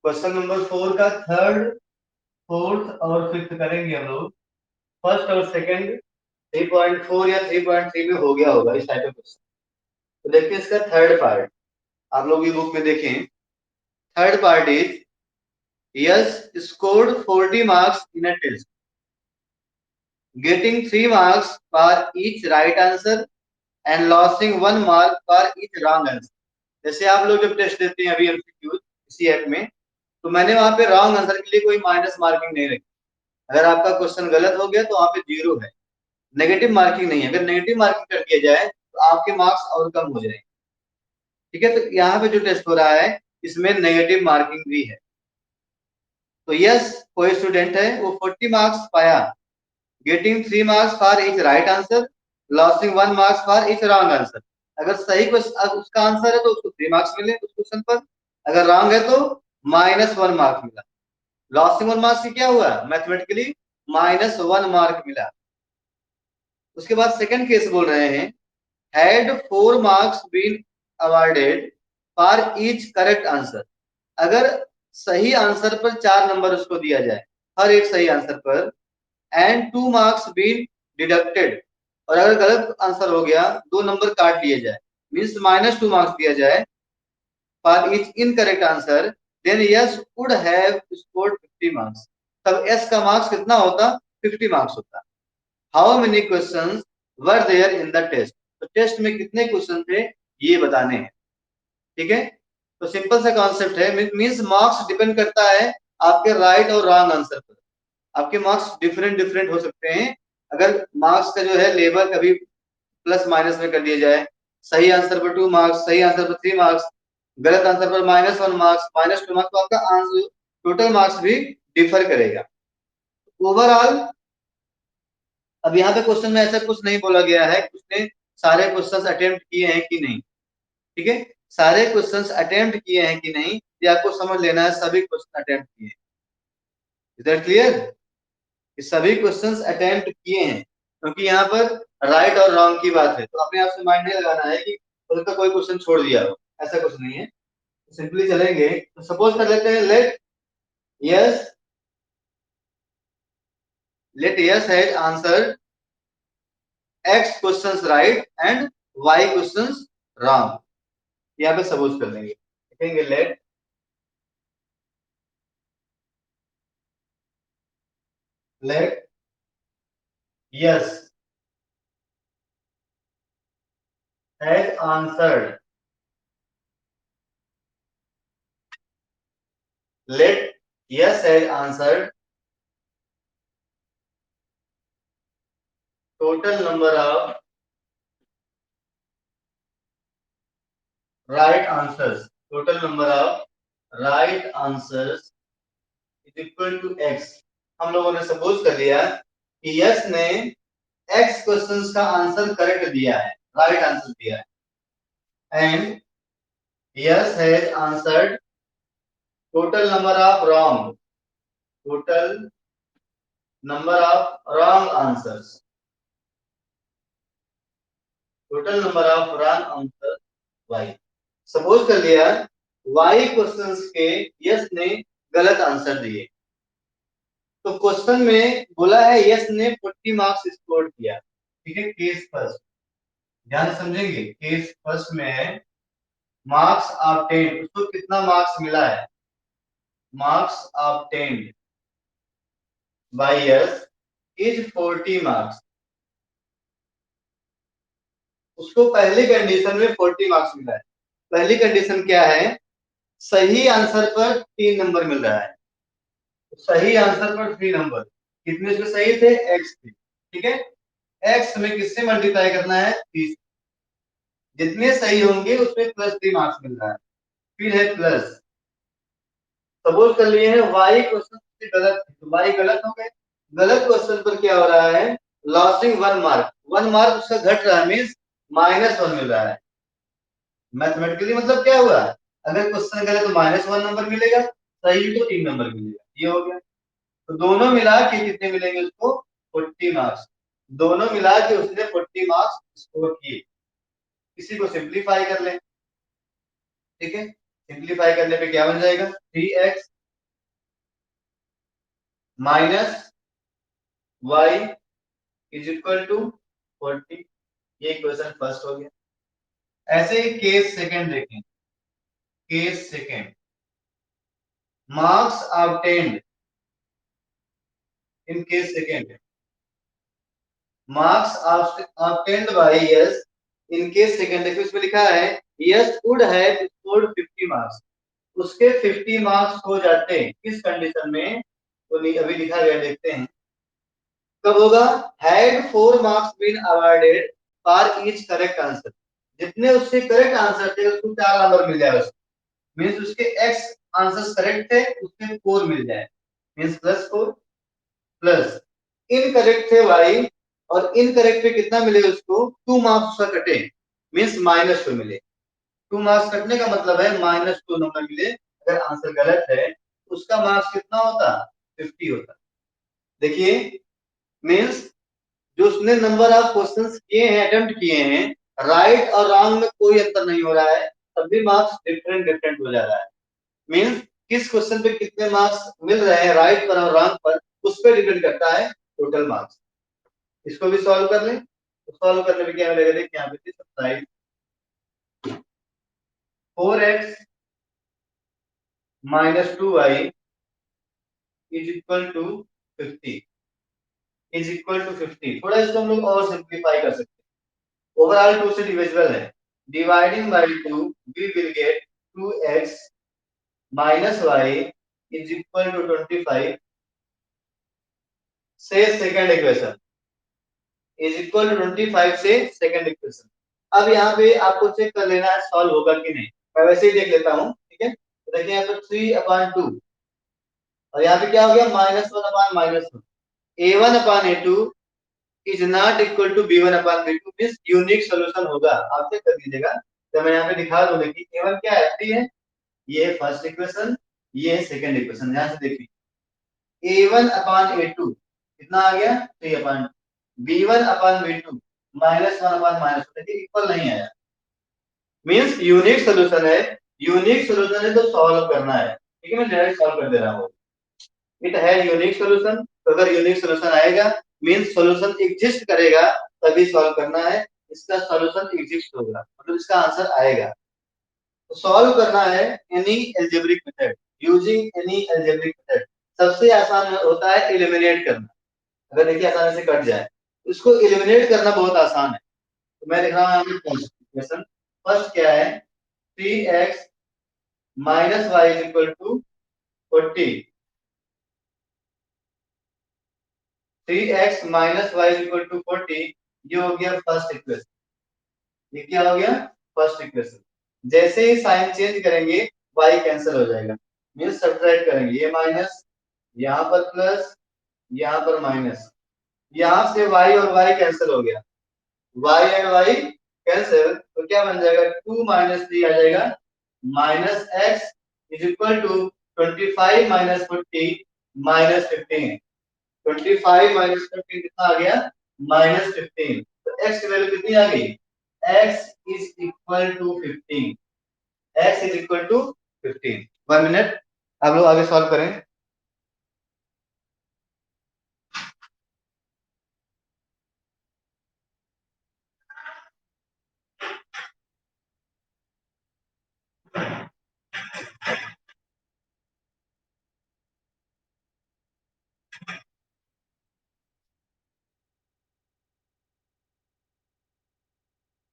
Question number 4 का third, fourth और fifth करेंगे हम लोग। फर्स्ट और सेकंड 3.4 या 3.3 में हो गया होगा इस टाइप का क्वेश्चन। तो देखिए इसका थर्ड पार्ट, आप लोग ये बुक में देखें। Third part is Yash scored 40 marks in a test, getting 3 marks for each right answer and losing 1 mark for each wrong answer. जैसे आप लोग जब टेस्ट देते हैं अभी एमसीक्यू इसी ऐप में, तो मैंने वहां पे रॉन्ग आंसर के लिए कोई माइनस मार्किंग नहीं रखी। अगर आपका क्वेश्चन गलत हो गया तो वहां पे 0 है, नेगेटिव मार्किंग नहीं है। अगर नेगेटिव मार्किंग कर दिया जाए तो आपके मार्क्स और कम हो जाएंगे। ठीक है, तो यहाँ पे जो टेस्ट हो रहा है इसमें नेगेटिव मार्किंग भी है। तो यस कोई स्टूडेंट है वो 40 मार्क्स पाया, getting 3 marks for each right answer, losing 1 marks for each wrong answer. अगर सही उसका आंसर है तो उसको 3 मार्क्स मिले उस क्वेश्चन पर, अगर रॉन्ग है तो -1 मार्क मिला। लॉसिंग 1 मार्क्स से क्या हुआ, मैथमेटिकली -1 मार्क मिला। उसके बाद सेकंड केस बोल रहे हैं, had 4 marks been awarded for each correct answer। अगर सही आंसर पर 4 नंबर उसको दिया जाए, हर एक सही आंसर पर, एंड 2 मार्क्स बीन डिडक्टेड, और अगर गलत आंसर हो गया 2 नंबर काट लिए जाए, मीन्स -2 मार्क्स दिया जाए for each incorrect answer, then Yash would have scored 50 marks. तब एस का मार्क्स कितना होता, 50 मार्क्स होता। How many questions were there in the test. तो टेस्ट में कितने क्वेश्चन थे ये बताने हैं। ठीक है, तो सिंपल सा कॉन्सेप्ट है, मींस मार्क्स डिपेंड करता है आपके राइट और रॉन्ग आंसर पर। आपके मार्क्स डिफरेंट डिफरेंट हो सकते हैं। अगर मार्क्स का जो है लेवल कभी प्लस माइनस में कर दिया जाए, सही आंसर पर 2 मार्क्स, सही आंसर पर 3 मार्क्स, गलत आंसर पर -1 मार्क्स, -2 मार्क्स, तो आपका आंसर टोटल मार्क्स भी डिफर करेगा ओवरऑल। अब यहाँ पे क्वेश्चन में ऐसा कुछ नहीं बोला गया है कि उसने सारे क्वेश्चंस अटेम्प्ट किए हैं कि नहीं। ठीक है, सारे क्वेश्चंस अटेम्प्ट किए हैं कि नहीं ये आपको समझ लेना है, सभी क्वेश्चन अटेम्प्ट किए हैं। इज दैट क्लियर, कि सभी क्वेश्चंस अटेम्प्ट किए हैं, क्योंकि यहाँ पर राइट और रॉन्ग की बात है, तो अपने आप से माइंड नहीं लगाना है कि उसका कोई क्वेश्चन छोड़ दिया हो, ऐसा कुछ नहीं है। तो सिंपली चलेंगे, तो सपोज कर लेते हैं Yash let Yash has answered x questions right and y questions wrong. यहाँ पे सपोज कर लेंगे, लिखेंगे let Yash has answered, let yes has answered total number of right answers, total number of right answers is equal to x। हम लोगों ने suppose कर लिया कि यस ने x क्वेश्चंस का आंसर करेक्ट दिया है, राइट आंसर दिया है, and yes has answered total number of wrong, total number of wrong answers, total number of wrong answers y। Suppose कर लिया y क्वेश्चंस के यस ने गलत आंसर दिए, तो क्वेश्चन में बोला है यस ने 40 मार्क्स स्कोर किया। ठीक है, केस फर्स्ट ध्यान समझेंगे, केस फर्स्ट में है मार्क्स ऑब्टेन्ड, उसको कितना मार्क्स मिला है, marks obtained by yes is 40 marks. उसको पहली कंडीशन में 40 मार्क्स मिला है। पहली कंडीशन क्या है, सही आंसर पर 3 नंबर मिल रहा है, सही आंसर पर 3 नंबर, कितने उसके सही थे, एक्स थे। ठीक है, एक्स हमें किससे मल्टीप्लाई करना है, 30, जितने सही होंगे उसमें +3 मार्क्स मिल रहा है। फिर है प्लस, सपोज कर लिए हैं वाई क्वेश्चन से गलत है, तो वाई गलत हो गए, गलत क्वेश्चन पर क्या हो रहा है, लॉसिंग 1 मार्क, 1 मार्क उसका घट रहा है, मीन्स -1 मिल रहा है। मैथमेटिकली मतलब क्या हुआ, अगर क्वेश्चन गलत तो -1 नंबर मिलेगा, सही तो 3 नंबर मिलेगा, ये हो गया। तो दोनों मिला के कितने मिलेंगे उसको, 40 मार्क्स। दोनों मिला के उसने 40 मार्क्स स्कोर किए। इसी को सिंप्लीफाई कर लें। ठीक है, सिंप्लीफाई करने पे क्या बन जाएगा, 3x minus y is equal to 40। ये क्वेश्चन फर्स्ट हो गया। ऐसे ही केस सेकंड देखें। Case second, marks obtained in case second, marks obtained by Yash in case second. देखो इसमें लिखा है Yash would have scored 50 marks, उसके 50 मार्क्स हो जाते हैं किस कंडीशन में, तो अभी लिखा गया, देखते हैं कब होगा। Had 4 marks been awarded for each correct answer, जितने उसके करेक्ट आंसर थे उसको 4 नंबर मिल जाएगा। मींस उसके x आंसर्स करेक्ट थे, उसके 4 मिल जाए, मींस +4 प्लस इनकरेक्ट थे y, और इनकरेक्ट पे कितना मिले उसको 2 मार्क्स उसका कटे, मींस -2 मिले। 2 मार्क्स कटने का मतलब है -2 नंबर मिले। अगर आंसर गलत है तो उसका मार्क्स कितना होता, 50 होता। देखिए मींस जो उसने नंबर ऑफ क्वेश्चंस किए हैं, अटेम्प्ट किए हैं, राइट और रॉन्ग में कोई अंतर नहीं हो रहा है, तब भी मार्क्स डिफरेंट डिफरेंट हो जा रहा है। मींस किस क्वेश्चन पे कितने मार्क्स मिल रहे हैं राइट पर और रॉन्ग पर, उस पर डिपेंड करता है टोटल मार्क्स। इसको भी सॉल्व कर लें, तो सॉल्व करने में क्या मिलेगा, देखिए यहाँ पे 27 4x - 2y is equal to 50, is equal to 50। थोड़ा इसको हम लोग और सिंप्लीफाई कर सकते हैं। ओवरऑल 2 से डिविजिबल है, dividing by 2 we will get 2x - y is equal to 25 से second equation, is equal to 25 से सेकंड इक्वेशन। अब यहाँ पे आपको चेक कर लेना है सॉल्व होगा कि नहीं, मैं वैसे ही देख लेता हूँ, ठीक है। तो देखिए यहाँ पे 3/2 और यहाँ पे क्या हो गया -1/-1। a1/a2 is not equal to b1/b2, means unique solution होगा। आप चेक कर लीजिएगा, तो मैं यहाँ पे दिखा दूंगा कि a1 क्या है, 3 है, ये है फर्स्ट इक्वेशन, ये है सेकंड इक्वेशन। ध्यान से देखिए a1/a2 कितना आ गया 3/2, b1/b2 -1/-1, देखिए इक्वल नहीं आया, मींस यूनिक सॉल्यूशन है। यूनिक सॉल्यूशन है तो सॉल्व करना है, ठीक है, मैं डायरेक्ट सॉल्व कर दे रहा हूँ। इट है यूनिक सॉल्यूशन, तो अगर यूनिक सॉल्यूशन आएगा मींस सॉल्यूशन एग्जिस्ट करेगा, तभी सॉल्व करना है। इसका सॉल्यूशन एग्जिस्ट होगा मतलब इसका आंसर आएगा। तो सॉल्व करना है any algebraic method, using any algebraic method. सबसे आसान होता है एलिमिनेट करना, अगर देखिए आसानी से कट जाए, इसको एलिमिनेट करना बहुत आसान है। तो मैं लिख रहा हूँ यहाँ पे क्वेश्चन। फर्स्ट क्या है, 3x - y is equal to 40, 3x - y is equal to 40, ये हो गया फर्स्ट इक्वेशन। ये क्या हो गया, फर्स्ट इक्वेशन। जैसे ही साइन चेंज करेंगे y कैंसिल हो जाएगा, मींस सब्ट्रैक्ट करेंगे, ये माइनस, यहाँ पर प्लस, यहाँ पर माइनस, यहाँ से y और y कैंसिल हो गया, y एंड y कैंसिल, तो क्या बन जाएगा 2 - 3 आ जाएगा, -x इज इक्वल टू 25 - 40 -15। 25 - 15 कितना आ गया, -15। तो x की वैल्यू कितनी आ गई, x is equal to 15, x is equal to 15। 1 minute, आप लोग आगे सॉल्व करें।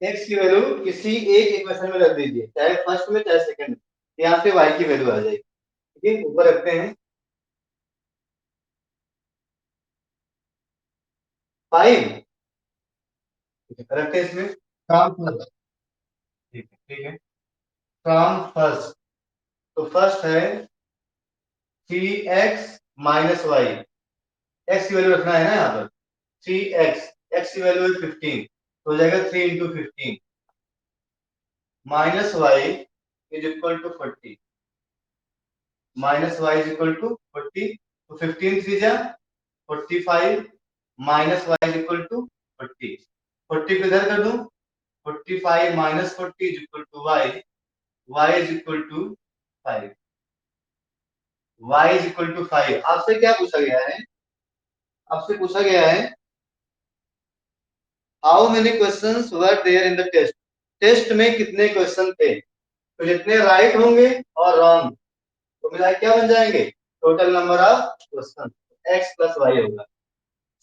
x की वैल्यू किसी एक इक्वेशन में रख दीजिए, चाहे फर्स्ट में चाहे सेकंड में, यहाँ से y की वैल्यू आ जाएगी, ठीक है। ऊपर रखते हैं 5, रखते हैं इसमें फ्रॉम फर्स्ट, ठीक है ठीक है, फ्रॉम फर्स्ट। तो फर्स्ट है 3x - y, x की वैल्यू रखना है ना यहाँ पर, 3x, x की वैल्यू है 15, तो हो जाएगा 3 × 15 minus y is equal to 40, minus y is equal to 40, तो 15 3 जा 45 minus y is equal to 40, 40 को इधर कर दूं, 45 - 40 is equal to y, y is equal to 5। y is equal to 5। आपसे क्या पूछा गया है? आपसे पूछा गया है how many questions were there in the test. Test में कितने क्वेश्चन थे? तो जितने राइट होंगे और रॉन्ग तो मिला क्या बन जाएंगे? Total number of question x plus y होगा।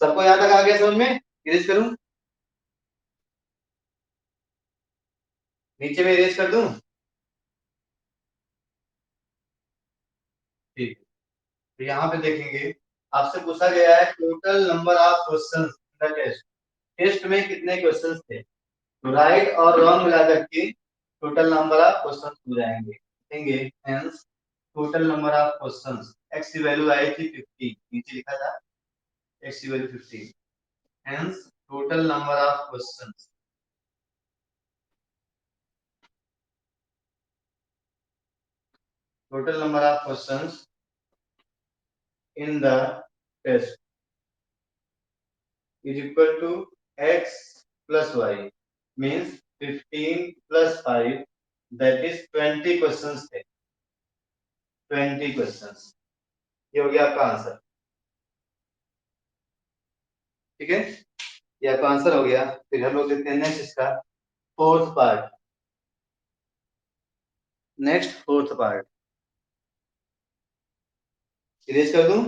सबको यहाँ तक आ गया समझ में? इरेज करूं? नीचे में इरेज कर दूं? ठीक। तो यहाँ पे देखेंगे आपसे पूछा गया है total number of question in the test. Test में कितने क्वेश्चन थे? तो राइट और रॉन्ग मिलाकर के टोटल नंबर ऑफ क्वेश्चन हो जाएंगे। देखेंगे hence total number of questions x की वैल्यू आई थी 50, नीचे लिखा था x की value 50। Hence total number of questions, total number of questions in the test is equal to x plus y, means 15 plus 5, that is 20 questions थे। 20 questions, ये हो गया आपका आंसर। ठीक है, ये आपका आंसर हो गया। फिर हम लोग देखते हैं नेक्स्ट इसका fourth part. Next fourth part erase कर दूं?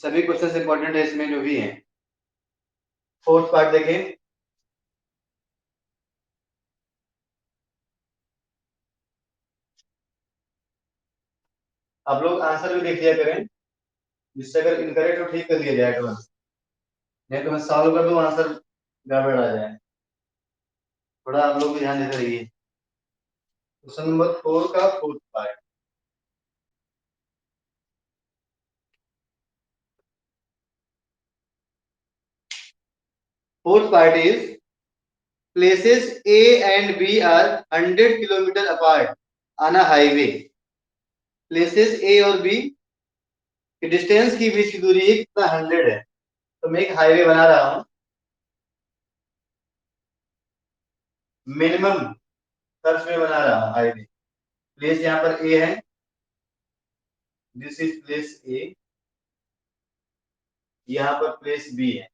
सभी क्वेश्चंस इंपॉर्टेंट है इसमें जो भी हैं। फोर्थ पार्ट देखें। आप लोग आंसर भी देख लिया करें, जिससे अगर इनकरेक्ट हो ठीक कर लिया जाए एडवांस, नहीं तो मैं सॉल्व कर दूं आंसर गड़बड़ आ जाए। थोड़ा आप लोग भी ध्यान देते रहिए। क्वेश्चन नंबर 4 का fourth part. Fourth part is places A and B are 100 kilometre apart on a highway। places A और B की डिस्टेंस की बीच की दूरी कितना 100 है। तो मैं एक हाईवे बना रहा हूं, मिनिमम खर्च में बना रहा हूं हाईवे। प्लेस यहाँ पर A है, दिस इज प्लेस A, यहाँ पर प्लेस B है,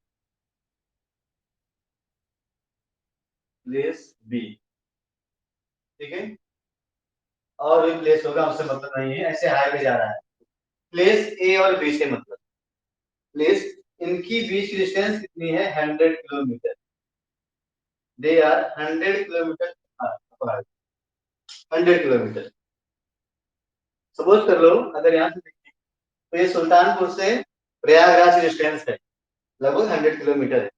प्लेस B। ठीक है, और भी प्लेस होगा उससे मतलब नहीं है, ऐसे हाईवे जा रहा है। प्लेस A और B से मतलब प्लेस, इनकी बीच की डिस्टेंस कितनी है? 100 kilometre. They are 100 kilometre apart. 100 kilometre. Suppose कर लो अगर यहाँ से देखें तो ये सुल्तानपुर से प्रयागराज की डिस्टेंस है, लगभग 100 किलोमीटर है।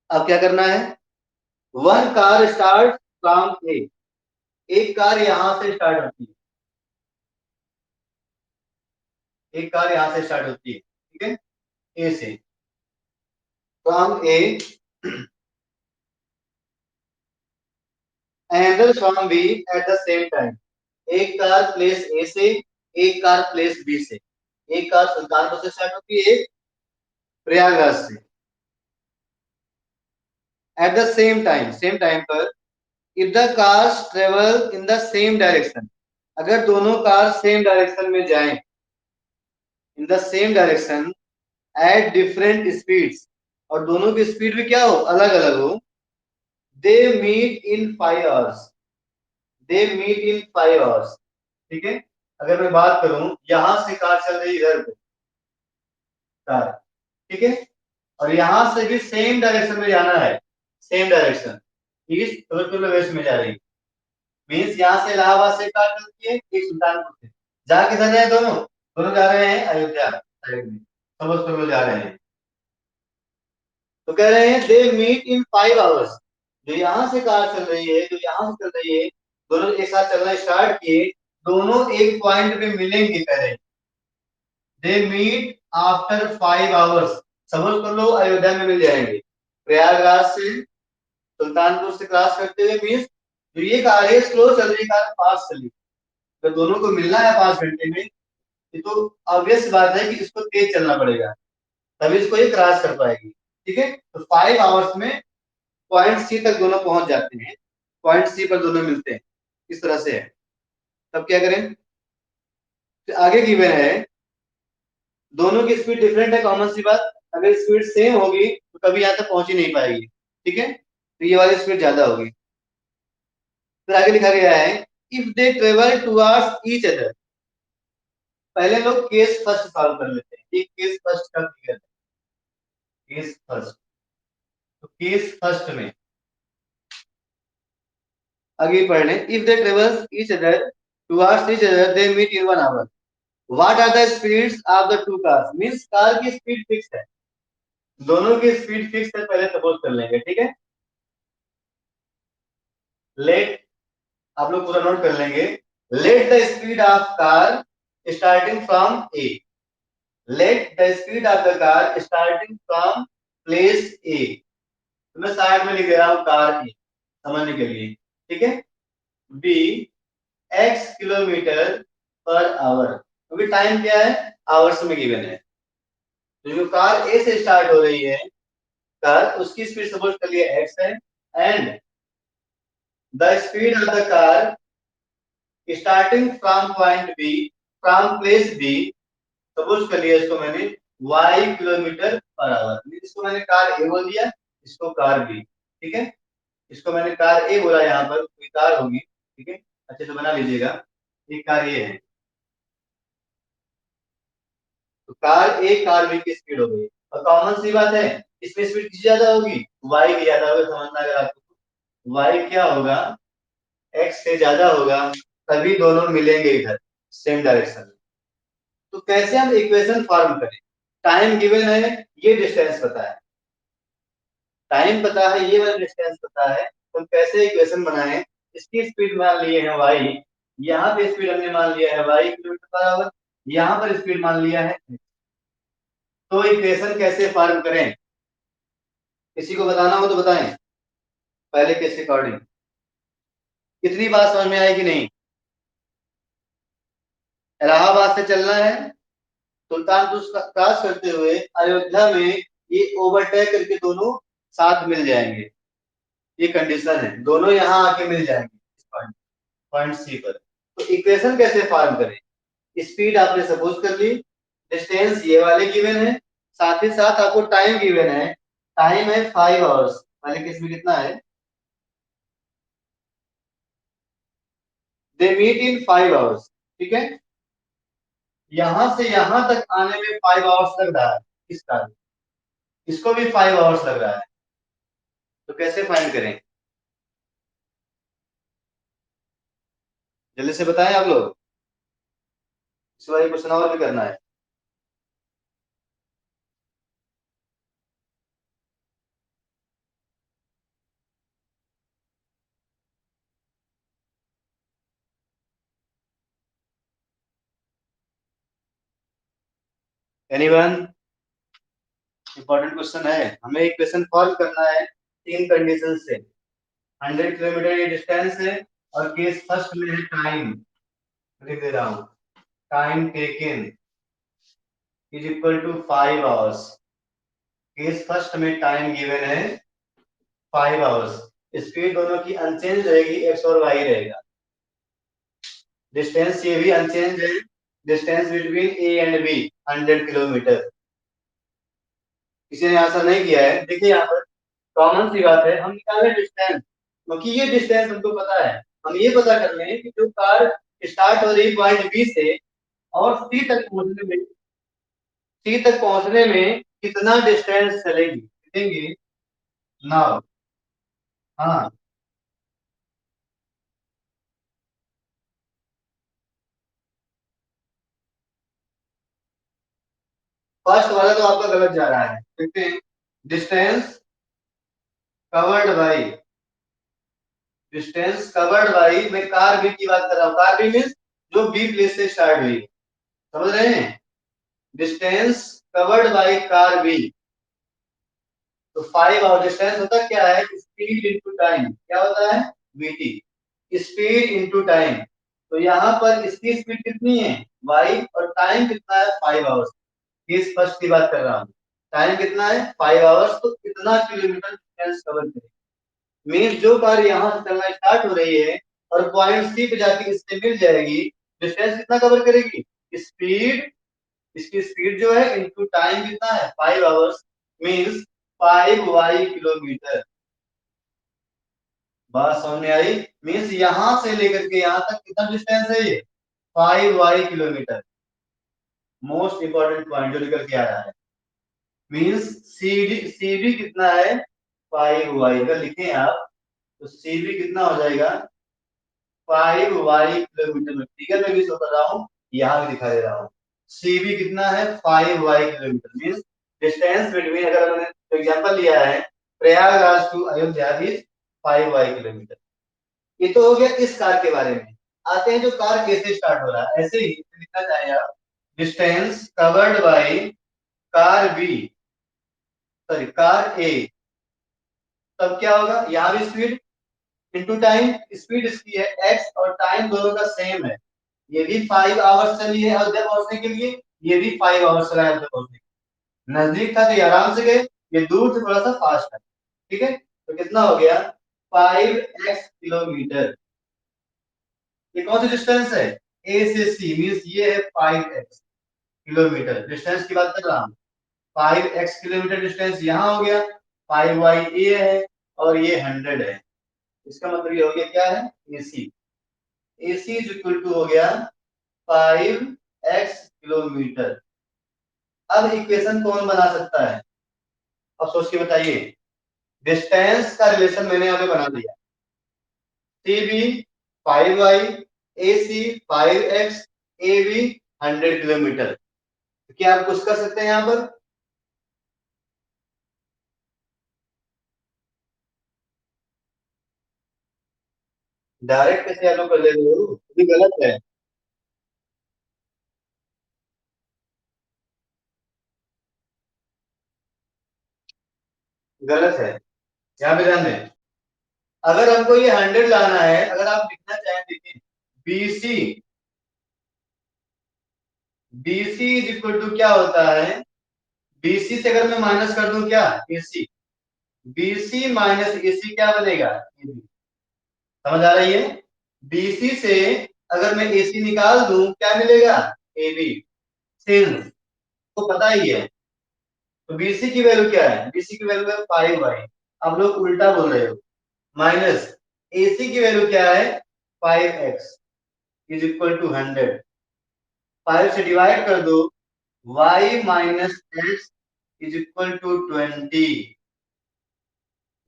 अब क्या करना है? वन कार स्टार्ट फ्रॉम ए। एक कार यहाँ से स्टार्ट होती है, एक कार यहाँ से स्टार्ट होती है, ठीक है, ए से, from A, and from B at the same time. एक कार प्लेस ए से, एक कार प्लेस बी से। एक कार सुल्तानपुर से स्टार्ट होती है, एक प्रयागराज से। एट द सेम टाइम पर if the cars travel in the same direction, अगर दोनों कार सेम डायरेक्शन में जाएं, in the same direction at different speeds, और दोनों की स्पीड भी क्या हो? अलग अलग हो। They meet in 5 hours, they meet in 5 hours. ठीक है, अगर मैं बात करूं यहां से कार चल रही इधर को कार, ठीक है, और यहां से भी सेम डायरेक्शन में जाना है, सेम डायरेक्शन, ईस्ट तो वेस्ट में जा रही है। मीन्स यहाँ से इलाहाबाद से कार चलती है, एक सुल्तानपुर से। जा किधर रहे हैं दोनों? दोनों जा रहे हैं अयोध्या साइड में, समझ जा रहे हैं। तो कह रहे हैं दे मीट इन 5 आवर्स। जो यहाँ से कार चल रही है, जो यहाँ से चल रही है, दोनों एक साथ चलना स्टार्ट किए, दोनों एक पॉइंट पे मिलेंगे। कह रहे हैं दे मीट आफ्टर 5 आवर्स। समझ कर लो अयोध्या में मिल जाएंगे। प्रयागराज से सुल्तानपुर से क्रॉस करते हुए मीन्स जो ये कार है स्लो चल रही कार फास्ट चली, तो दोनों को मिलना है 5 घंटे में, ये तो ऑब्वियस बात है कि इसको तेज चलना पड़ेगा, तभी इसको ये क्रॉस कर पाएगी। ठीक है, तो 5 आवर्स में पॉइंट सी तक दोनों पहुंच जाते हैं, पॉइंट सी पर दोनों मिलते हैं। इस तरह से है। तब क्या करें, फिर आगे गिवन है दोनों की स्पीड डिफरेंट है, कॉमन सी बात। अगर स्पीड सेम होगी तो कभी यहाँ तक पहुंच ही नहीं पाएगी, ठीक है, तो ये वाली स्पीड ज्यादा होगी। फिर आगे लिखा गया है if they travel towards each other. पहले लोग केस फर्स्ट सॉल्व कर लेते हैं, ये केस फर्स्ट का क्लियर है। केस फर्स्ट, तो केस फर्स्ट में आगे पढ़ लें, if they travel each other towards each other they meet in 1 hour, what are the speeds of the two cars. Means car की स्पीड फिक्स है, दोनों की स्पीड फिक्स है, पहले सपोज कर लेंगे, ठीक है। लेट, आप लोग पूरा नोट कर लेंगे, let the speed of car starting from A, let the speed of the car starting from place A. तो मैं साइड में लिख दे रहा हूं कार ए समझने के लिए, ठीक है। B x kilometre per hour, अभी टाइम क्या है, आवर्स में गिवन है। तो जो कार ए से स्टार्ट हो रही है कार, उसकी स्पीड सपोज कर लिए एक्स है, and the speed of the car starting from point B, from place B, suppose कर लिया इसको मैंने y किलोमीटर पर आवर। इसको मैंने कार ए बोल दिया, इसको कार बी, ठीक है। इसको मैंने कार ए बोला, यहाँ पर कोई कार होगी, ठीक है, अच्छे से बना लीजिएगा, ये कार ए है। तो कार ए कार बी की स्पीड हो गई, और कॉमन सी बात है इसमें स्पीड किसी ज्यादा होगी, y की ज्यादा होगी, समझना अगर आपको y क्या होगा, x से ज्यादा होगा, तभी दोनों मिलेंगे इधर सेम डायरेक्शन में। तो कैसे हम इक्वेशन फॉर्म करें, टाइम गिवन है, ये डिस्टेंस पता है, टाइम पता है, ये वाला डिस्टेंस पता है, तो हम कैसे इक्वेशन बनाएं। इसकी स्पीड मान लिए है y, यहाँ पे स्पीड हमने मान लिया है y किलोमीटर पर आवर, यहाँ पर स्पीड मान लिया है, तो इक्वेशन कैसे फॉर्म करें, किसी को बताना हो तो बताएं पहले केस के अकॉर्डिंग। कितनी बात समझ में आई कि नहीं। इलाहाबाद से चलना है, सुल्तानपुर क्रॉस करते हुए अयोध्या में ये ओवरटेक करके दोनों साथ मिल जाएंगे, ये कंडीशन है, दोनों यहाँ आके मिल जाएंगे इस पॉइंट, पॉइंट सी पर। तो इक्वेशन कैसे फॉर्म करें, स्पीड आपने सपोज कर ली, डिस्टेंस ये वाले गिवन है, साथ ही साथ आपको टाइम गिवन है, टाइम है 5 आवर्स, वाले केस में कितना है, दे मीट इन 5 आवर्स, ठीक है। यहां से यहां तक आने में 5 आवर्स लग रहा है, इसका इसको भी 5 आवर्स लग रहा है, तो कैसे फाइंड करें, जल्दी से बताएं आप लोग, इस वाले क्वेश्चन और भी करना है। एनीवन, इंपॉर्टेंट क्वेश्चन है, हमें इक्वेशन फॉर्म करना है तीन कंडीशन से। 100 किलोमीटर ये डिस्टेंस है, और केस फर्स्ट में है टाइम, लिख दे रहा हूँ, time taken is equal to 5 hours. Case first में टाइम गिवन है 5 आवर्स, स्पीड दोनों की अनचेंज रहेगी, एक्स और वाई रहेगा, डिस्टेंस ये भी अनचेंज है, distance between A and B 100 kilometre. किसी ने आंसर नहीं किया है, देखिए यहाँ पर कॉमन सी बात है, हम निकाले डिस्टेंस, क्योंकि ये डिस्टेंस हमको पता है, हम ये पता कर लें कि जो कार स्टार्ट हो रही पॉइंट बी से और सी तक पहुंचने में कितना डिस्टेंस चलेगी, देखेंगे ना। हाँ, फर्स्ट वाला तो आपका गलत जा रहा है, देखते हैं, distance covered by, distance covered by, मैं कार बी की बात कर रहा हूँ, कार बी मीन्स जो बी प्लेस से स्टार्ट हुई, समझ रहे हैं, distance covered by car B, तो 5 आवर डिस्टेंस होता क्या है, स्पीड इंटू टाइम, क्या होता है, वीटी, स्पीड इंटू टाइम। तो यहाँ पर इसकी स्पीड कितनी है, y, और टाइम कितना है, 5 आवर्स, इस फर्स्ट की बात कर रहा हूँ, टाइम कितना है 5 आवर्स, तो कितना किलोमीटर डिस्टेंस कवर करें। मीन्स जो कार यहाँ से चलना स्टार्ट हो रही है और पॉइंट सी पे जाके इससे मिल जाएगी, डिस्टेंस कितना कवर करेगी, स्पीड, इसकी स्पीड जो है इनटू टाइम कितना है 5 आवर्स, मींस 5 y किलोमीटर। बात समझ में आई? मींस यहां से लेकर के यहां तक कितना डिस्टेंस है ये 5 y kilometre. Most important point जो निकल के आ रहा है, मींस सी डी कितना है 5 y, अगर लिखें आप तो सी डी कितना हो जाएगा 5 y किलोमीटर में। फिगर में भी शो कर रहा हूँ, यहाँ भी दिखा दे रहा हूँ। सी बी कितना है 5 y kilometre, means distance between, अगर हमने एग्जांपल लिया है Prayagraj to Ayodhya is 5 y kilometre. ये तो हो गया इस कार के बारे में। आते हैं जो कार कैसे स्टार्ट हो रहा है, ऐसे ही लिखना चाहें आप, distance covered by car B, sorry car A, तब क्या होगा, यहाँ भी स्पीड इनटू टाइम, स्पीड इसकी है x और टाइम दोनों का सेम है। ये भी 5 आवर्स चली है अयोध्या पहुंचने के लिए, ये भी 5 आवर्स चला है अयोध्या पहुंचने के लिए। नजदीक था तो ये आराम से गए, ये दूर से थोड़ा सा फास्ट है। ठीक है, तो कितना हो गया 5x किलोमीटर। ये कौन सी डिस्टेंस है, ए से सी, मीन्स ये है 5x किलोमीटर, डिस्टेंस की बात कर रहा हूँ। 5x किलोमीटर डिस्टेंस यहाँ हो गया, 5y ये है और ये 100 है। इसका मतलब ये हो गया क्या है, AC। AC is equal to हो गया 5x किलोमीटर। अब इक्वेशन कौन बना सकता है, अब सोच के बताइए। डिस्टेंस का रिलेशन मैंने यहाँ पे बना दिया, C B 5y, A C 5x, A B 100 kilometre. क्या आप कुछ कर सकते हैं यहाँ पर, डायरेक्ट कैसे आप लोग कर ले रहे हो, ये गलत है। गलत है, यहाँ पे ध्यान दें। अगर हमको ये 100 लाना है, अगर आप लिखना चाहें, देखिए BC, BC is equal to क्या होता है, BC से अगर मैं माइनस कर दूं क्या, AC, BC माइनस AC क्या बनेगा, AB। समझ आ रही है? BC से अगर मैं AC निकाल दूं क्या मिलेगा, AB। सिंस तो पता ही है, तो BC की वैल्यू क्या है, BC की वैल्यू है 5y। आप लोग उल्टा बोल रहे हो, माइनस AC की वैल्यू क्या है 5x इज इक्वल टू 100। 5 से डिवाइड कर दो, y minus x is equal to 20।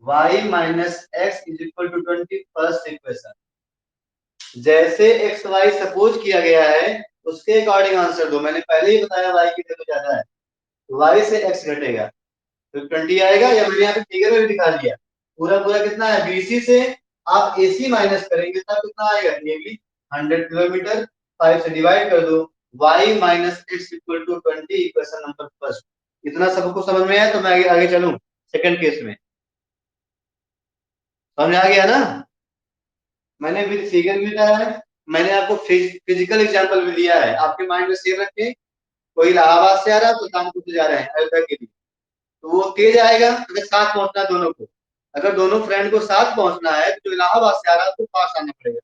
y minus x is equal to 20, first equation. जैसे एक्स वाई सपोज किया गया है उसके अकॉर्डिंग आंसर दो। मैंने पहले ही बताया y की वैल्यू ज्यादा है, y से x घटेगा तो 20 आएगा, या मैंने यहाँ पे फिगर में भी दिखा दिया। पूरा पूरा कितना है, BC से आप AC माइनस करेंगे तब कितना आएगा, ये भी 100 किलोमीटर। 5 से डिवाइड कर दो, y minus x equal to 20, equation number first. इतना सबको समझ में आया, तो मैं आगे आगे चलूं सेकंड केस में। समझ में आ गया ना? मैंने विद फिगर भी बताया है, मैंने आपको फिजिकल एग्जांपल भी दिया है, आपके माइंड में सेव रखें। कोई इलाहाबाद से आ रहा है तो कानपुर से जा रहे हैं अयोध्या के लिए, तो वो तेज आएगा अगर साथ पहुंचना है दोनों को। अगर दोनों फ्रेंड को साथ पहुंचना है तो जो इलाहाबाद से आ रहा है तो फास्ट आना पड़ेगा,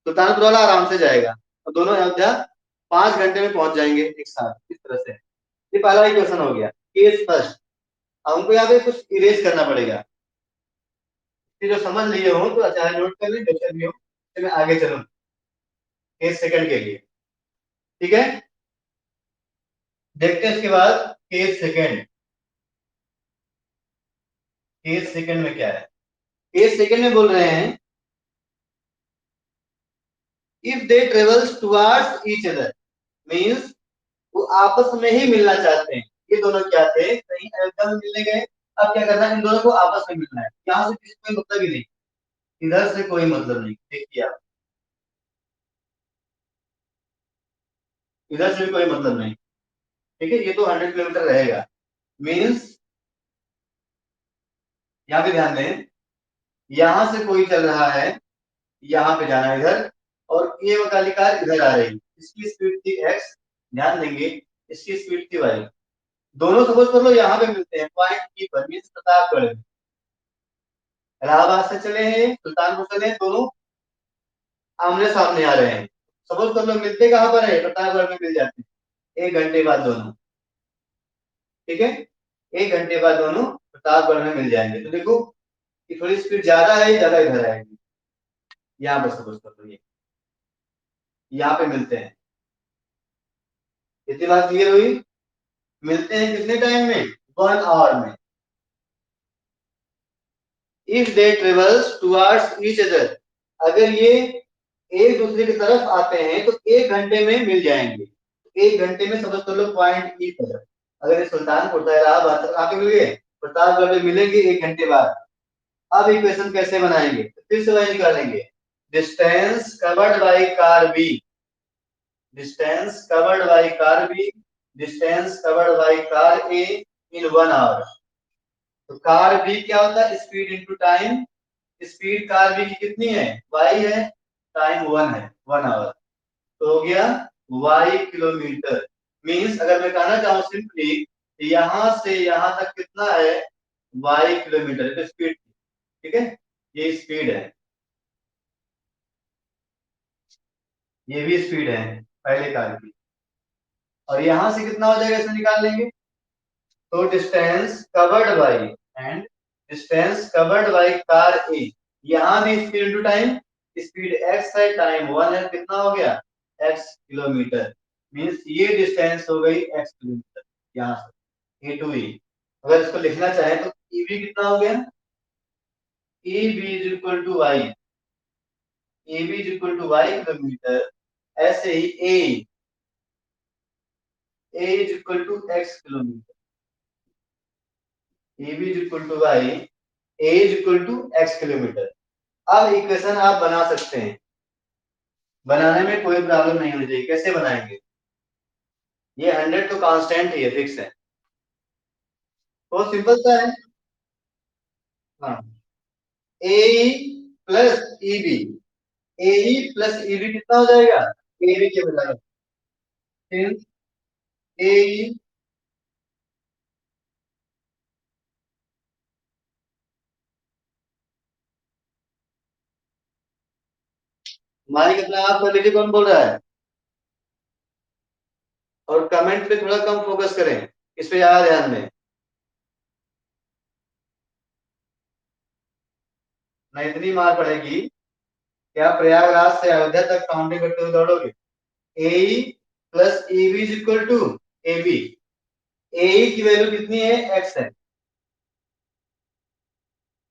सुल्तानपुर वाला आराम से जाएगा और दोनों अयोध्या 5 घंटे में पहुंच जाएंगे एक साथ, इस तरह से। ये पहला ही क्वेश्चन हो गया, केस फर्स्ट। अब हमको यहाँ पे कुछ इरेज करना पड़ेगा, ये जो समझ लिए हो तो चाहे नोट कर लें, जैसे भी हो। तो मैं आगे चलूँ केस सेकंड के लिए, ठीक है। देखते हैं इसके बाद केस सेकंड। केस सेकंड में क्या है, केस सेकंड में बोल रहे हैं if they travels towards each other, means वो आपस में ही मिलना चाहते हैं। ये दोनों क्या थे, कहीं अयोध्या में मिलने गए, अब क्या करना है, इन दोनों को आपस में मिलना है। यहाँ से किसी कोई मतलब ही नहीं, इधर से कोई मतलब नहीं, देखिए आप, इधर से भी कोई मतलब नहीं। ठीक है, ये तो 100 किलोमीटर रहेगा, मीन्स यहाँ पे ध्यान दें, यहाँ से कोई चल रहा है, यहाँ पे जाना है इधर, और ये वाली कार इधर आ रही, इसकी स्पीड थी x, ध्यान देंगे, इसकी स्पीड थी y। दोनों सपोज कर लो यहाँ पे मिलते हैं पॉइंट की पर, मीन्स प्रतापगढ़ में। इलाहाबाद से चले हैं, सुल्तानपुर चले हैं दोनों, आमने सामने आ रहे हैं, सपोज हम लोग मिलते कहाँ पर है, प्रतापगढ़ में मिल जाते हैं 1 घंटे बाद दोनों, ठीक है, 1 घंटे बाद दोनों प्रतापगढ़ में मिल जाएंगे। तो देखो कि थोड़ी स्पीड ज्यादा है, ज्यादा इधर आएगी, यहाँ पर सपोज कर लो, ये यहाँ पे मिलते हैं। इतनी बात क्लियर हुई? मिलते हैं कितने टाइम में? 1 आवर में। If they travels towards each other, अगर ये एक दूसरे की तरफ आते हैं तो 1 घंटे में मिल जाएंगे। 1 घंटे में समझ कर लो पॉइंट ई पर, अगर ये सुल्तानपुर था इलाहाबाद तक आके मिल गए, प्रतापगढ़ में मिलेंगे 1 घंटे बाद। अब इक्वेशन कैसे बनाएंगे, तो फिर से वही निकालेंगे, distance covered by car B, distance covered by car B, distance covered by car A in 1 hour. तो कार बी क्या होता है, speed into time, speed car B की कितनी है, वाई है, टाइम 1 है, 1 आवर, तो हो गया वाई किलोमीटर। मीन्स अगर मैं कहना चाहूँ सिंपली, यहां से यहां तक कितना है, वाई किलोमीटर, तो स्पीड, ठीक है, ये स्पीड है, ये भी स्पीड है पहले कार की, और यहां से कितना हो जाएगा इसे निकाल लेंगे। तो distance covered by, and distance covered by car A, यहाँ भी speed into time, speed X है, टाइम 1 है, कितना हो गया, एक्स किलोमीटर। मीन्स ये डिस्टेंस हो गई एक्स किलोमीटर, यहाँ से ए टू ई। अगर इसको लिखना चाहे तो ई बी कितना हो गया, E B is equal to Y, A B is equal to Y kilometre. ऐसे ही A is equal to X kilometre, A B is equal to Y, A is equal to X kilometre. अब equation आप बना सकते हैं, बनाने में कोई प्रॉब्लम नहीं होनी चाहिए। कैसे बनाएंगे, ये 100 तो कांस्टेंट ही है, फिक्स है, तो सिंपल सा है। हाँ, ए प्लस ई बी, ए प्लस ई बी कितना हो जाएगा, ए बी के बजाय ए, माइक अपना आप कर लीजिए, कौन बोल रहा है, और कमेंट पे थोड़ा कम फोकस करें, इस पे ज्यादा ध्यान दें, ना इतनी मार पड़ेगी क्या प्रयागराज से अयोध्या तक काउंटिंग करते हुए दौड़ोगे। A plus A B is equal to A B, A की वैल्यू कितनी है, एक्स है,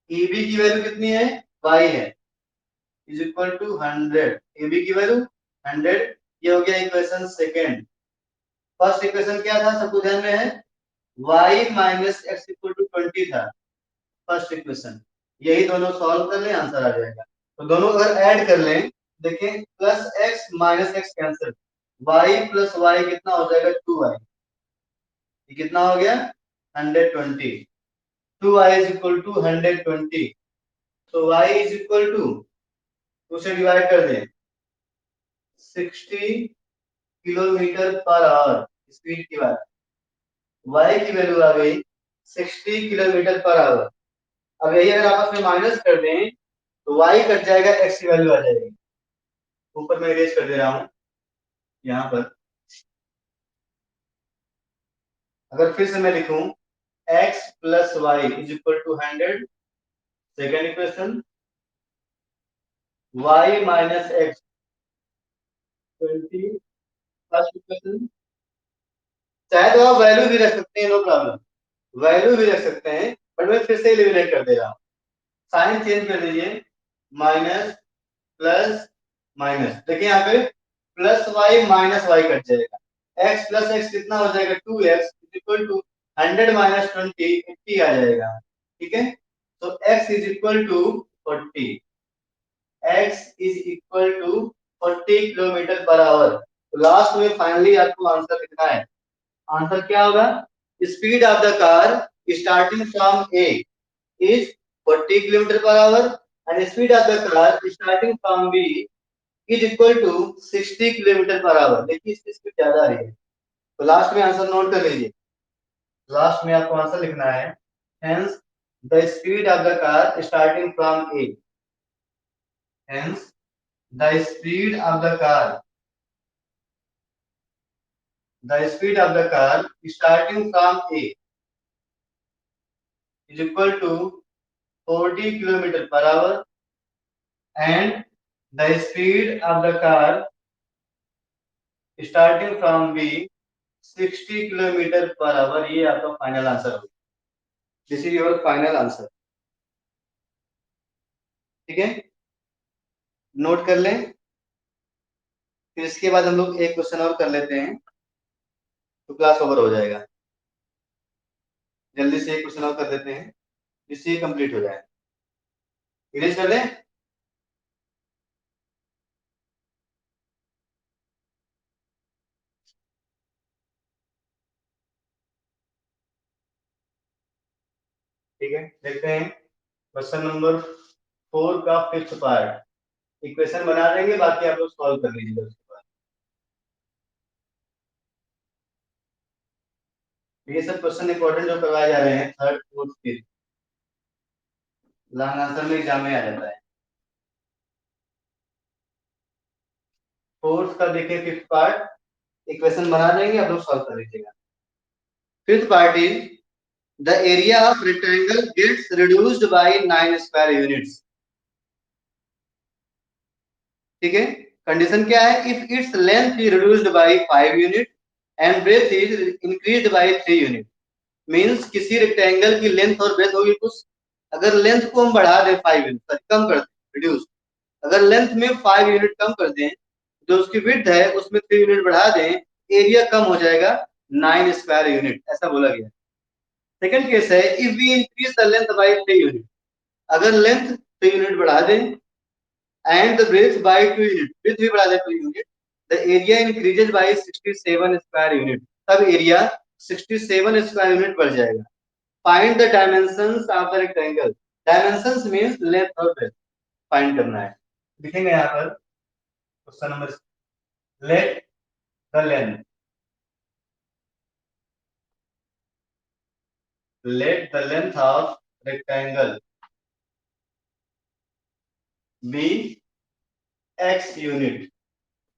ए बी की वैल्यू कितनी है, वाई है, is equal to 100, A B की वैल्यू 100। ये हो गया इक्वेशन सेकेंड। फर्स्ट इक्वेशन क्या था, सबको ध्यान में है, y minus x equal to 20 था फर्स्ट इक्वेशन। यही दोनों सॉल्व कर लें, आंसर आ जाएगा। तो दोनों अगर ऐड कर लें, देखें plus x minus x cancel, y plus y कितना हो जाएगा, 2y, ये कितना हो गया, 120, 2y इज इक्वल टू 120। तो y is equal to, two से डिवाइड कर दें, 60 किलोमीटर पर आवर स्पीड की बात, y की वैल्यू आ गई 60 किलोमीटर पर आवर। अब यही अगर आपस में माइनस कर दें तो y कट जाएगा, x की वैल्यू आ जाएगी। ऊपर मैं इरेज कर दे रहा हूं यहाँ पर, अगर फिर से मैं लिखूं x plus y is equal to 100, second equation, y minus x 20, first equation. चाहे तो आप वैल्यू भी रख सकते हैं, नो प्रॉब्लम, वैल्यू भी रख सकते हैं, बट मैं फिर से एलिमिनेट कर दे रहा हूँ, साइन चेंज कर दीजिए, माइनस प्लस माइनस, देखिए यहाँ पे plus y minus y cut जाएगा, एक्स प्लस एक्स कितना हो जाएगा, 2x इक्वल टू 100 माइनस 20, 80 आ जाएगा, ठीक है। तो x is equal to 40, x is equal to 40 kilometre per hour. तो लास्ट में फाइनली आपको आंसर लिखना है, आंसर क्या होगा, speed of the car starting from A is 40 kilometre per hour, and speed of the car starting from B is equal to 60 kilometre per hour. देखिए इसकी speed ज्यादा आ रही है, तो लास्ट में आंसर नोट कर लीजिए, लास्ट में आपको आंसर लिखना है, hence the speed of the car starting from A, hence the speed of the car, the speed of the car starting from A is equal to 40 kilometer per hour and the speed of the car starting from B 60 kilometre per our. ये आपका final answer होगा। This is your final answer. ठीक है, note कर लें। फिर इसके बाद हम लोग एक क्वेश्चन और कर लेते हैं तो क्लास ओवर हो जाएगा। जल्दी से एक क्वेश्चन और कर देते हैं जिससे ये कंप्लीट हो जाए। फिनिश कर लें। ठीक है, देखते हैं क्वेश्चन नंबर 4 का फिफ्थ पार्ट। इक्वेशन बना देंगे, बाकी आप लोग सॉल्व कर लीजिएगा उसके बाद। ये सब क्वेश्चन इंपॉर्टेंट जो करवाए जा रहे हैं third fourth fifth, long answer में एग्जाम में आ जाता है। फोर्थ का देखिए फिफ्थ पार्ट, इक्वेशन बना देंगे, आप लोग सॉल्व कर लीजिएगा। Fifth part is the area of rectangle gets reduced by 9 square units. ठीक है, कंडीशन क्या है? If its length is reduced by 5 unit and breadth is increased by 3 unit. Means किसी रेक्टेंगल की लेंथ और ब्रेथ होगी कुछ, अगर लेंथ को हम बढ़ा दें 5 यूनिट, कम कर दें रिड्यूस, अगर लेंथ में 5 यूनिट कम कर दें, जो उसकी विड्थ है उसमें 3 यूनिट बढ़ा दें, एरिया कम हो जाएगा 9 स्क्वायर यूनिट, ऐसा बोला गया। सेकंड केस है if we increase the length by 3 unit, अगर लेंथ 3 यूनिट बढ़ा दें and the breadth by 2 unit, breadth भी बढ़ा दें 2 unit, the area increases by 67 square unit, तब एरिया 67 स्क्वायर यूनिट बढ़ जाएगा। Find the dimensions of the rectangle. Dimensions means length और ब्रेथ फाइंड करना है। लिखेंगे यहाँ पर question number, let the length, let the length of rectangle be x unit.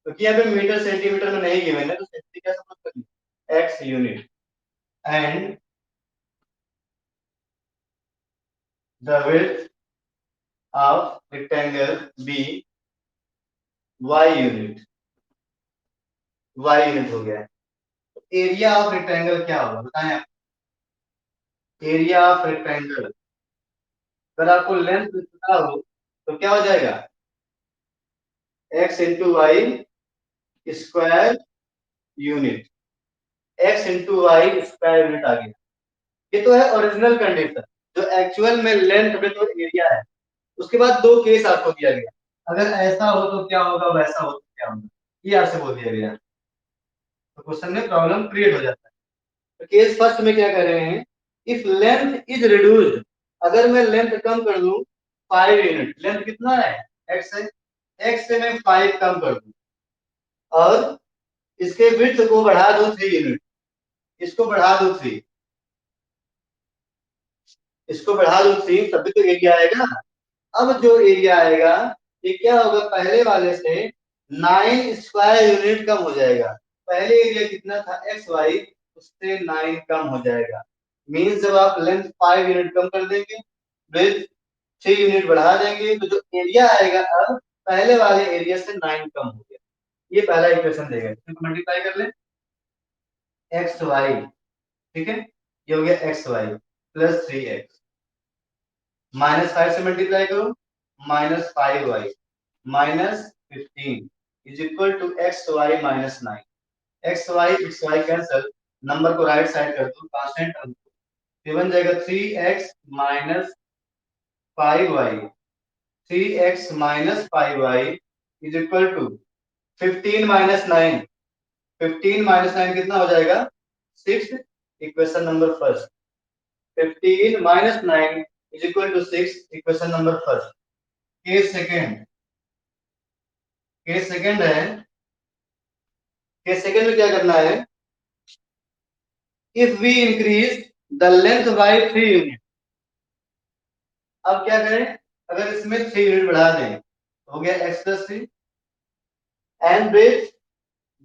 क्योंकि यहाँ पे मीटर सेंटीमीटर में नहीं गिवन है तो क्या सपोज करिए x unit and the width of rectangle be y unit. y unit हो गया है। एरिया ऑफ रेक्टेंगल क्या होगा बताएं आप? एरिया ऑफ रेक्टेंगल, अगर आपको लेंथ पता हो तो क्या हो जाएगा? x into Y square unit, x into Y square unit आ गया। ये तो है ओरिजिनल कंडीशन, जो एक्चुअल में लेंथ ब्रेथ और एरिया है। उसके बाद दो केस आपको दिया गया, अगर ऐसा हो तो क्या होगा, वैसा हो तो क्या होगा, ये आपसे बोल दिया गया, तो क्वेश्चन में प्रॉब्लम क्रिएट हो जाता है। तो केस फर्स्ट में क्या कर रहे हैं, इफ लेंथ इज रिड्यूस्ड, अगर मैं लेंथ कम कर दूं 5 यूनिट, लेंथ कितना है x है, x से मैं 5 कम कर दूं और इसके विड्थ को बढ़ा दूं 3 यूनिट, इसको बढ़ा दूं 3, इसको बढ़ा दूं 3, तभी तो एरिया आएगा। अब जो एरिया आएगा ये क्या होगा, पहले वाले से 9 स्क्वायर यूनिट कम हो जाएगा। पहले एरिया कितना था एक्स वाई, उससे 9 कम हो जाएगा। मींस जब आप लेंथ 5 यूनिट कम कर देंगे, ब्रेथ 6 यूनिट बढ़ा देंगे, तो जो एरिया आएगा अब पहले वाले एरिया से 9 कम हो गया। ये पहला इक्वेशन देगा, इसको मल्टीप्लाई कर ले एक्स वाई। ठीक है, ये हो गया एक्स वाई प्लस 3x, -5 से मल्टीप्लाई करो -5y minus 15 is equal to x y minus 9। X y cancel, number को राइट साइड कर दो, कांस्टेंट टर्म ये बन जाएगा 3x minus 5y, 3x minus 5y is equal to 15 minus 9, 15 minus 9 कितना हो जाएगा 6। Equation number first, 15 minus 9 is equal to 6, equation number first. Case second, case second है, केस सेकेंड में क्या करना है, if we increase the length by 3 unit. अब क्या करें, अगर इसमें 3 यूनिट बढ़ा दें, हो गया x plus 3, and breadth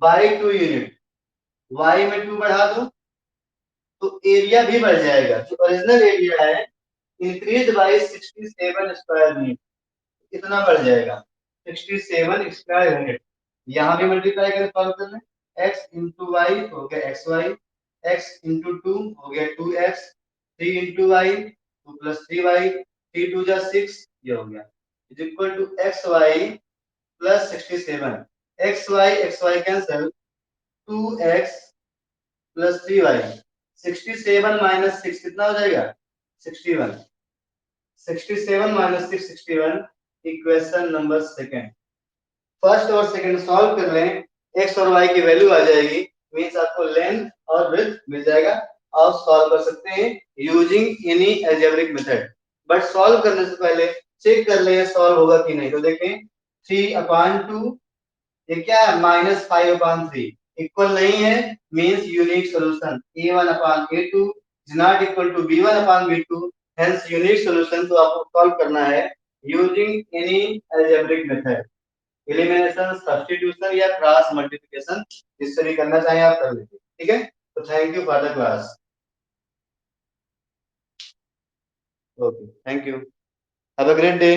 by 2 unit, y में 2 बढ़ा दो तो एरिया भी बढ़ जाएगा। जो ओरिजिनल एरिया है इंक्रीज बाय 67 स्क्वायर यूनिट, कितना बढ़ जाएगा 67 स्क्वायर यूनिट। यहाँ भी मल्टीप्लाई करके सॉल्व कर लें, x इंटू वाई हो गया x y, x into two हो गया 2x, 3 into Y 2 plus 3y, 3 2 जा 6, ये हो गया is equal to x y plus 67। X y cancel, 2x plus 3y, 67 minus 6 कितना हो जाएगा 61, 67 minus 6 61। Equation number second, first और सेकंड सॉल्व कर लें, x और y की वैल्यू आ जाएगी, मींस आपको लेंथ और विड्थ मिल जाएगा। आप सॉल्व कर सकते हैं using any algebraic method, but solve करने से पहले चेक कर लें सॉल्व होगा कि नहीं। तो देखें 3/2 ये क्या है -5/3, इक्वल नहीं है means unique solution a1/a2 is not equal to b1/b2, hence unique solution. तो आपको सॉल्व करना है using any algebraic method, elimination, substitution या क्रॉस मल्टीप्लिकेशन, जिससे भी करना चाहें आप कर लीजिए। ठीक है, तो thank you for the class. Okay, thank you, have a great day.